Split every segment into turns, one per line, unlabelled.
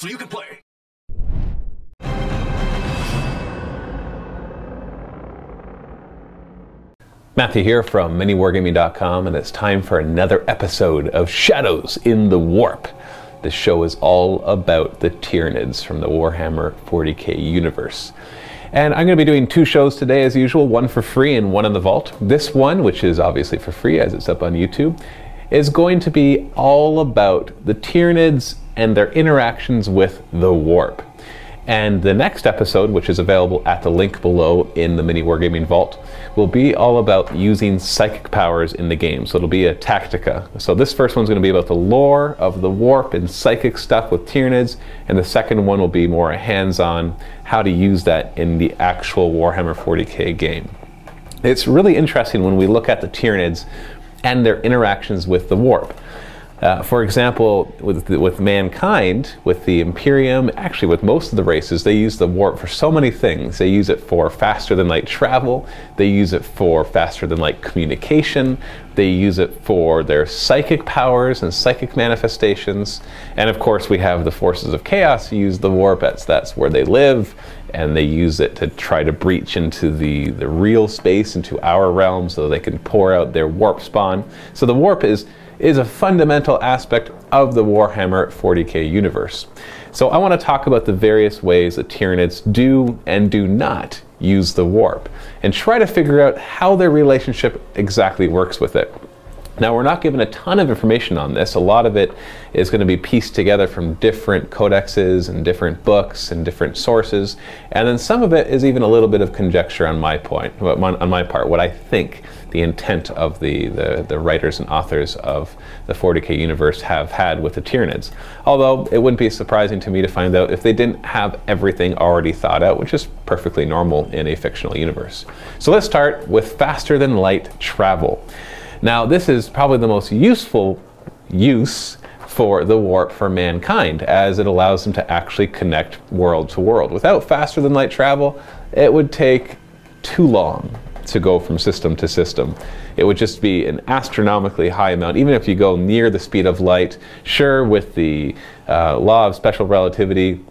so you can play.
Matthew here from MiniWarGaming.com, and it's time for another episode of Shadows in the Warp. This show is all about the Tyranids from the Warhammer 40k universe. And I'm going to be doing two shows today as usual, one for free and one in the vault. This one, which is obviously for free as it's up on YouTube, is going to be all about the Tyranids and their interactions with the Warp. And the next episode, which is available at the link below in the MiniWarGaming vault, will be all about using psychic powers in the game. So it'll be a tactica. So this first one's going to be about the lore of the Warp and psychic stuff with Tyranids, and the second one will be more a hands-on how to use that in the actual Warhammer 40k game. It's really interesting when we look at the Tyranids and their interactions with the Warp. For example, with mankind, with the Imperium, actually with most of the races, they use the Warp for so many things. They use it for faster than light travel, they use it for faster than light communication, they use it for their psychic powers and psychic manifestations, and of course we have the forces of chaos who use the Warp. That's where they live, and they use it to try to breach into the real space, into our realm, so they can pour out their Warp spawn. So the Warp is a fundamental aspect of the Warhammer 40k universe. So I want to talk about the various ways that Tyranids do and do not use the Warp, and try to figure out how their relationship exactly works with it. Now, we're not given a ton of information on this. A lot of it is going to be pieced together from different codexes and different books and different sources, and then some of it is even a little bit of conjecture on my part, what I think the intent of the writers and authors of the 40k universe have had with the Tyranids. Although it wouldn't be surprising to me to find out if they didn't have everything already thought out, which is perfectly normal in a fictional universe. So let's start with faster than light travel. Now, this is probably the most useful use for the Warp for mankind, as it allows them to actually connect world to world. Without faster than light travel, it would take too long to go from system to system. It would just be an astronomically high amount, even if you go near the speed of light. Sure, with the law of special relativity,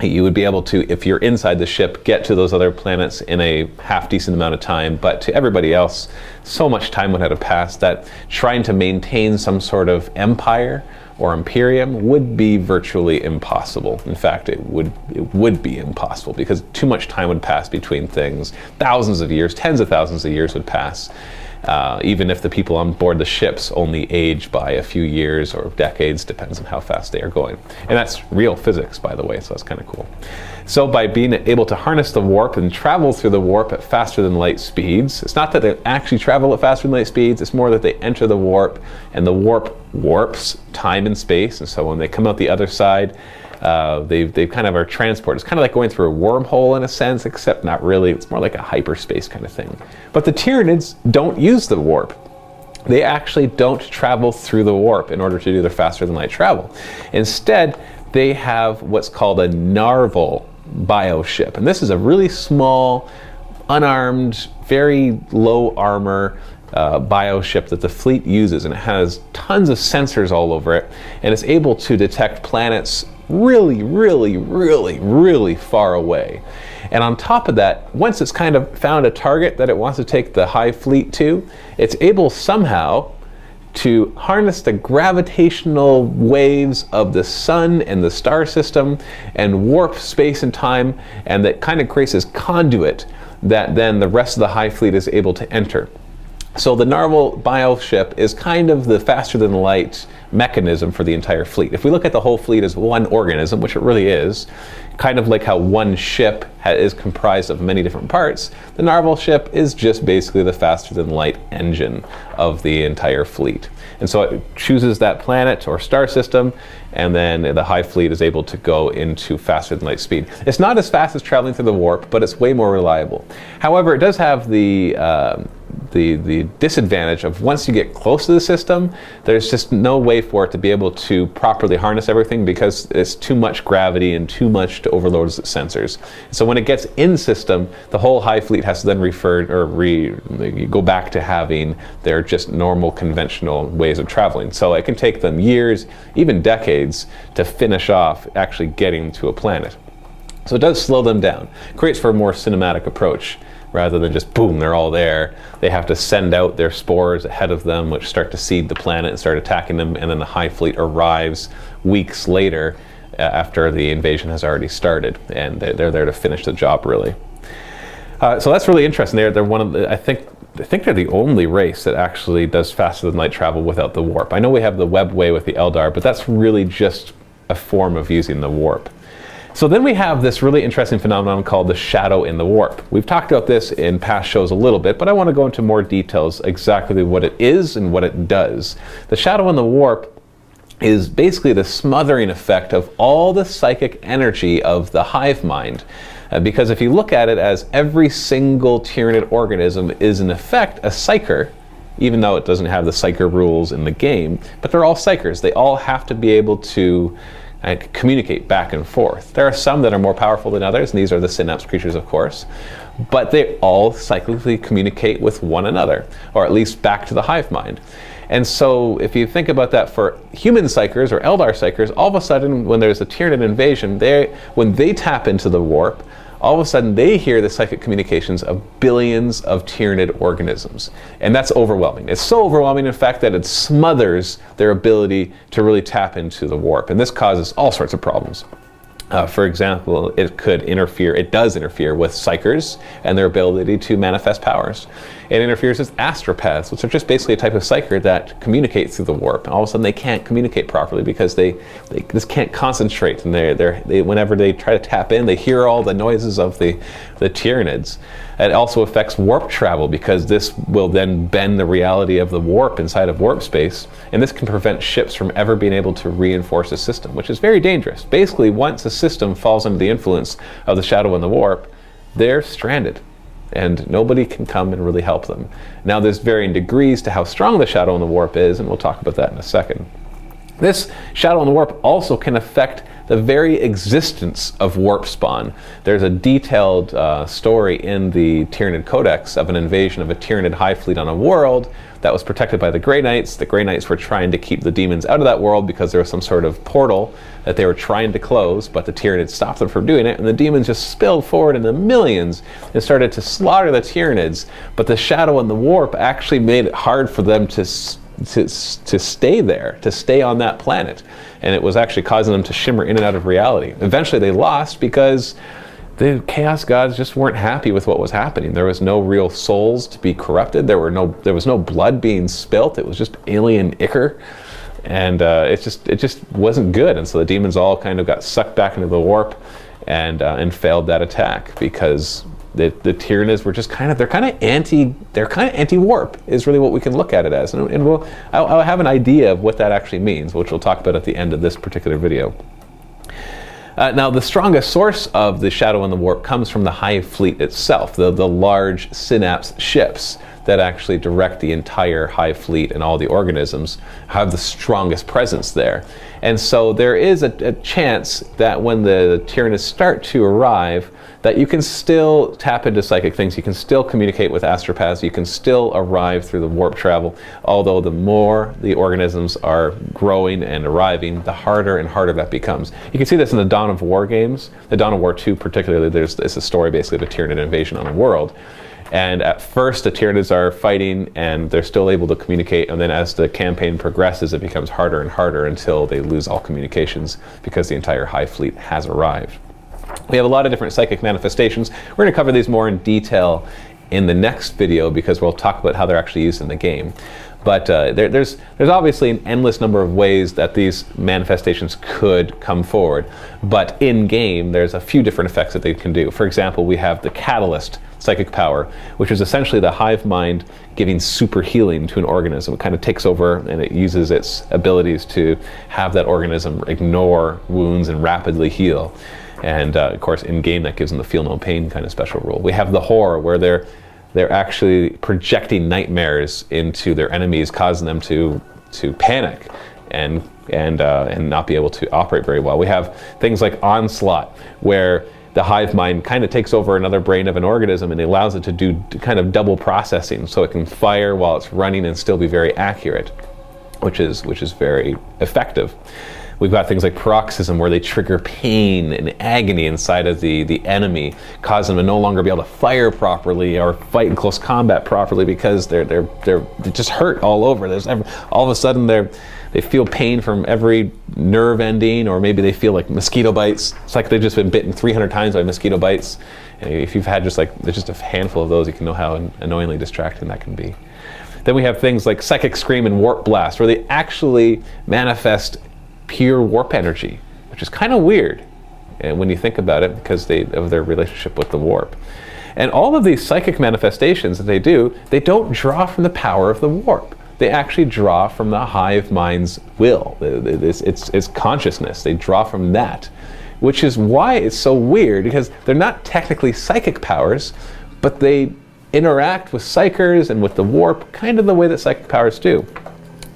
you would be able to, if you're inside the ship, get to those other planets in a half-decent amount of time, but to everybody else, so much time would have to pass that trying to maintain some sort of empire or Imperium would be virtually impossible. In fact, it would be impossible, because too much time would pass between things. Thousands of years, tens of thousands of years would pass. Even if the people on board the ships only age by a few years or decades, depends on how fast they are going. And that's real physics, by the way, so that's kind of cool. So by being able to harness the Warp and travel through the Warp at faster than light speeds, it's not that they actually travel at faster than light speeds, it's more that they enter the Warp, and the Warp warps time and space, and so when they come out the other side, they kind of are transported. It's kind of like going through a wormhole in a sense, except not really. It's more like a hyperspace kind of thing. But the Tyranids don't use the Warp. They actually don't travel through the Warp in order to do their faster than light travel. Instead, they have what's called a Narval bioship. And this is a really small, unarmed, very low armor bioship that the fleet uses, and it has tons of sensors all over it, and it's able to detect planets really, really, really, really far away. And on top of that, once it's kind of found a target that it wants to take the Hive fleet to, it's able somehow to harness the gravitational waves of the sun and the star system and warp space and time, and that kind of creates this conduit that then the rest of the Hive fleet is able to enter. So the Narval bioship is kind of the faster than light mechanism for the entire fleet. If we look at the whole fleet as one organism, which it really is, kind of like how one ship is comprised of many different parts, the Narval ship is just basically the faster than light engine of the entire fleet. And so it chooses that planet or star system, and then the Hive fleet is able to go into faster than light speed. It's not as fast as traveling through the Warp, but it's way more reliable. However, it does have the the disadvantage of once you get close to the system, there's just no way for it to be able to properly harness everything because it's too much gravity and too much to overload its sensors. So when it gets in system, the whole Hive fleet has to then go back to having their just normal conventional ways of traveling. So it can take them years, even decades, to finish off actually getting to a planet. So it does slow them down. It creates for a more cinematic approach rather than just boom, they're all there. They have to send out their spores ahead of them, which start to seed the planet and start attacking them, and then the Hive fleet arrives weeks later after the invasion has already started, and they're there to finish the job, really. So that's really interesting. They're one of the, I think they're the only race that actually does faster than light travel without the warp. I know we have the webway with the Eldar, but that's really just a form of using the warp. So then we have this really interesting phenomenon called the shadow in the warp. We've talked about this in past shows a little bit, but I want to go into more details exactly what it is and what it does. The shadow in the warp is basically the smothering effect of all the psychic energy of the hive mind. Because if you look at it as every single Tyranid organism is in effect a psyker, even though it doesn't have the psyker rules in the game, but they're all psychers. They all have to be able to communicate back and forth. There are some that are more powerful than others, and these are the synapse creatures, of course, but they all cyclically communicate with one another, or at least back to the hive mind. And so if you think about that for human psychers or Eldar psychers, all of a sudden when there's a Tyranid invasion, when they tap into the warp, all of a sudden they hear the psychic communications of billions of Tyranid organisms. And that's overwhelming. It's so overwhelming, in fact, that it smothers their ability to really tap into the warp. And this causes all sorts of problems. For example, it does interfere with psychers and their ability to manifest powers. It interferes with astropaths, which are just basically a type of psyker that communicates through the warp. And all of a sudden they can't communicate properly because they just can't concentrate. And whenever they try to tap in, they hear all the noises of the Tyranids. It also affects warp travel because this will then bend the reality of the warp inside of warp space, and this can prevent ships from ever being able to reinforce a system, which is very dangerous. Basically, once a system falls under the influence of the shadow and the warp, they're stranded, and nobody can come and really help them. Now, there's varying degrees to how strong the shadow and the warp is, and we'll talk about that in a second. This shadow and the warp also can affect the very existence of warp spawn. There's a detailed story in the Tyranid Codex of an invasion of a Tyranid hive fleet on a world that was protected by the Grey Knights. The Grey Knights were trying to keep the demons out of that world because there was some sort of portal that they were trying to close, but the Tyranids stopped them from doing it, and the demons just spilled forward in the millions and started to slaughter the Tyranids. But the shadow and the warp actually made it hard for them to stay there, to stay on that planet. And it was actually causing them to shimmer in and out of reality. Eventually they lost because the Chaos Gods just weren't happy with what was happening. There was no real souls to be corrupted. There was no blood being spilt. It was just alien ichor. And it just wasn't good. And so the demons all kind of got sucked back into the warp and failed that attack because the Tyranids were just they're kind of anti-warp is really what we can look at it as, and I'll have an idea of what that actually means, which we'll talk about at the end of this particular video. Now, the strongest source of the shadow and the warp comes from the hive fleet itself, the large synapse ships that actually direct the entire hive fleet, and all the organisms have the strongest presence there. And so there is a chance that when the Tyranids start to arrive, that you can still tap into psychic things, you can still communicate with astropaths, you can still arrive through the warp travel, although the more the organisms are growing and arriving, the harder and harder that becomes. You can see this in the Dawn of War games, the Dawn of War 2 particularly. It's a story basically of a Tyranid invasion on a world. And at first the Tyranids are fighting and they're still able to communicate, and then as the campaign progresses it becomes harder and harder until they lose all communications because the entire hive fleet has arrived. We have a lot of different psychic manifestations. We're going to cover these more in detail in the next video because we'll talk about how they're actually used in the game. But there's obviously an endless number of ways that these manifestations could come forward. But in game, there's a few different effects that they can do. For example, we have the Catalyst psychic power, which is essentially the hive mind giving super healing to an organism. It kind of takes over and it uses its abilities to have that organism ignore wounds and rapidly heal. And of course, in game, that gives them the feel no pain kind of special rule. We have the Horror, where they're actually projecting nightmares into their enemies, causing them to panic and not be able to operate very well. We have things like Onslaught, where the hive mind kind of takes over another brain of an organism and allows it to do kind of double processing, so it can fire while it's running and still be very accurate, which is very effective. We've got things like Paroxysm, where they trigger pain and agony inside of the enemy, cause them to no longer be able to fire properly or fight in close combat properly because they just hurt all over. All of a sudden they feel pain from every nerve ending, or maybe they feel like mosquito bites. It's like they've just been bitten 300 times by mosquito bites. And if you've had just a handful of those, you can know how annoyingly distracting that can be. Then we have things like Psychic Scream and Warp Blast, where they actually manifest pure warp energy, which is kind of weird when you think about it, because of their relationship with the warp. And all of these psychic manifestations that they do, they don't draw from the power of the warp. They actually draw from the hive mind's will. It's consciousness. They draw from that, which is why it's so weird, because they're not technically psychic powers, but they interact with psychers and with the warp kind of the way that psychic powers do.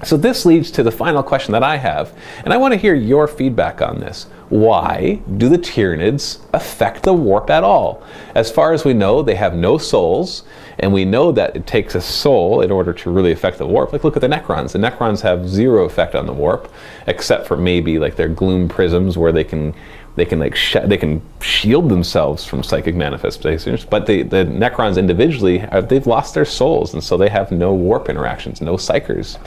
So this leads to the final question that I have, and I want to hear your feedback on this. Why do the Tyranids affect the warp at all? As far as we know, they have no souls, and we know that it takes a soul in order to really affect the warp. Like, look at the Necrons. The Necrons have zero effect on the warp, except for maybe like their gloom prisms, where they can shield themselves from psychic manifestations. But the Necrons individually, they've lost their souls, and so they have no warp interactions, no psychers.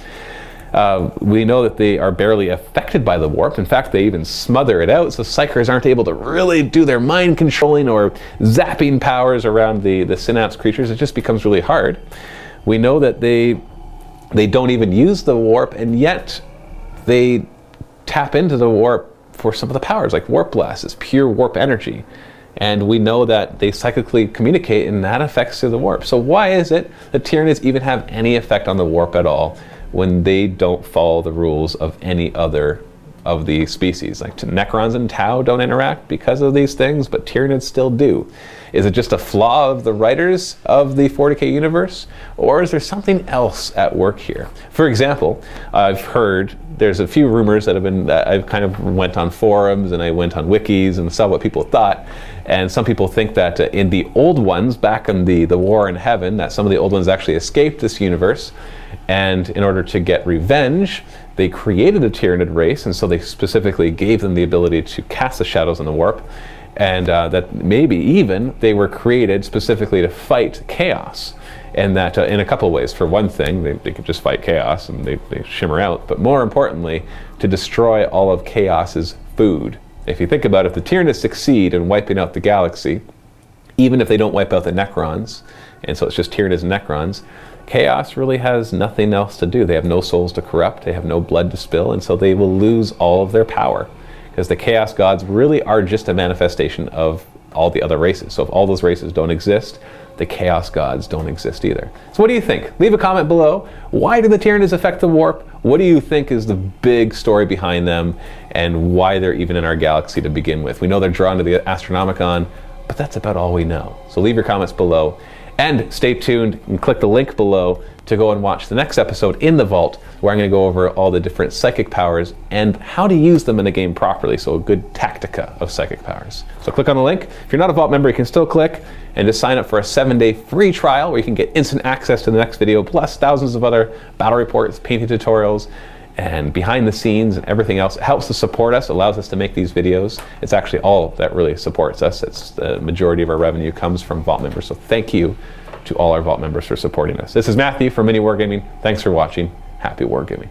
We know that they are barely affected by the warp. In fact, they even smother it out, so psychers aren't able to really do their mind controlling or zapping powers around the synapse creatures. It just becomes really hard. We know that they don't even use the warp, and yet they tap into the warp for some of the powers, like Warp Blast is pure warp energy. And we know that they psychically communicate, and that affects through the warp. So why is it that Tyranids even have any effect on the warp at all, when they don't follow the rules of any other of the species? Like Necrons and Tau don't interact because of these things, but Tyranids still do. Is it just a flaw of the writers of the 40K universe, or is there something else at work here? For example, I've heard there's a few rumors that have been, I've kind of went on forums and I went on wikis and saw what people thought, and some people think that in the old ones, back in the War in Heaven, that some of the old ones actually escaped this universe, and in order to get revenge, they created a Tyranid race, and so they specifically gave them the ability to cast the shadows on the warp, and that maybe even they were created specifically to fight chaos, and that in a couple of ways. For one thing, they could just fight chaos and they shimmer out, but more importantly, to destroy all of chaos's food. If you think about it, if the Tyranids succeed in wiping out the galaxy, even if they don't wipe out the Necrons, and so it's just Tyranids and Necrons, Chaos really has nothing else to do. They have no souls to corrupt, they have no blood to spill, and so they will lose all of their power, because the Chaos Gods really are just a manifestation of all the other races. So if all those races don't exist, the Chaos Gods don't exist either. So what do you think? Leave a comment below. Why do the Tyranids affect the warp? What do you think is the big story behind them, and why they're even in our galaxy to begin with? We know they're drawn to the Astronomicon, but that's about all we know. So leave your comments below. And stay tuned and click the link below to go and watch the next episode in the Vault, where I'm going to go over all the different psychic powers and how to use them in a game properly. So a good tactica of psychic powers. So click on the link. If you're not a Vault member, you can still click and just sign up for a 7-day free trial where you can get instant access to the next video, plus thousands of other battle reports, painting tutorials, and behind the scenes and everything else. It helps to support us, allows us to make these videos. It's actually all that really supports us. It's the majority of our revenue comes from Vault members. So thank you to all our Vault members for supporting us. This is Matthew from MiniWarGaming. Thanks for watching. Happy wargaming.